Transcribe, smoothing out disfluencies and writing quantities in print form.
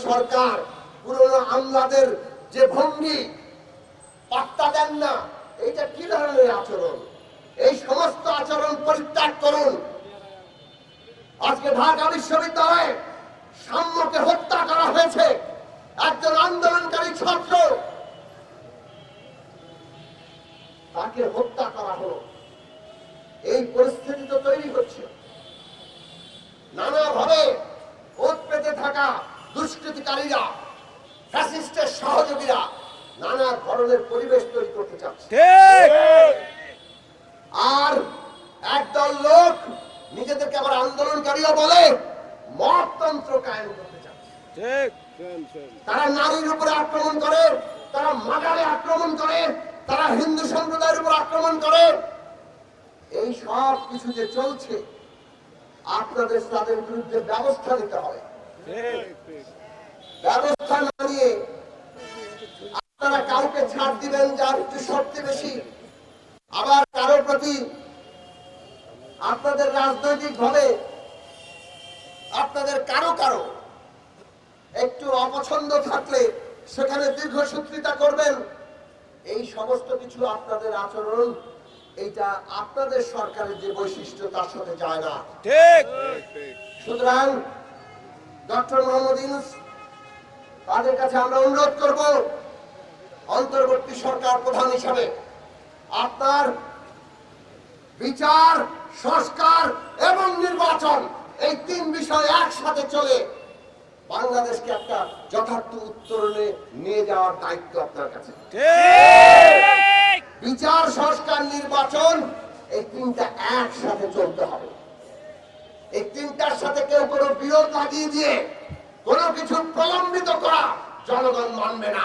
সরকার পুরনো আমলাদের যে ভঙ্গি পাত্তা দেন না, এইটা কি ধরনের আচরণ? এই সমস্ত আচরণ পরিত্যাগ করুন। আজকে ঢাকা বিশ্ববিদ্যালয়ে সাম্যকে হত্যা করা হয়েছে, একজন আন্দোলনকারী ছাত্র, তাকে হত্যা করা হলো। এই পরিস্থিতি তো তৈরি হচ্ছে, নানাভাবে ওত পেতে থাকা দুষ্কৃতিকারীরা, ফ্যাসিস্টের সহযোগীরা নানা ধরনের পরিবেশ তৈরি করতে চাচ্ছে। আর একদল লোক নিজেদেরকে আবার আন্দোলনকারীও বলে মততন্ত্র কায়েম করতে চাচ্ছে। তারা নারীর উপরে আক্রমণ করে, তারা মাজারে আক্রমণ করে, তারা হিন্দু সম্প্রদায়ের উপর আক্রমণ করে। এই সব কিছু যে চলছে, আপনাদের তাদের বিরুদ্ধে ব্যবস্থা নিতে হবে। ব্যবস্থা না নিয়ে আপনারা কাউকে ছাড় দিবেন যার একটু শক্তি বেশি, আবার কারোর প্রতি আপনাদের রাজনৈতিক ভাবে আপনাদের কারো কারো একটু অপছন্দ থাকলে সেখানে দীর্ঘসূত্রিতা করবেন। এই সমস্ত কিছু আপনাদের আচরণ, এইটা আপনাদের সরকারের যে বৈশিষ্ট্য তার সাথে যায় না। ঠিক। সুতরাং ডক্টর মোহাম্মদ ইউনূস, তাদের কাছে আমরা অনুরোধ করব, অন্তর্বর্তী সরকার প্রধান হিসাবে আপনার বিচার, সংস্কার এবং নির্বাচন, এই তিন বিষয় একসাথে চলে বাংলাদেশকে একটা যথার্থ উত্তরণে নিয়ে যাওয়ার দায়িত্ব আপনার কাছে। বিচার, সংস্কার, নির্বাচন, এই তিনটা একসাথে চলতে হবে। এই তিনটার সাথে কেউ কোনো বিরোধ লাগিয়ে দিয়ে কোনো কিছু প্রলম্বিত করা জনগণ মানবে না।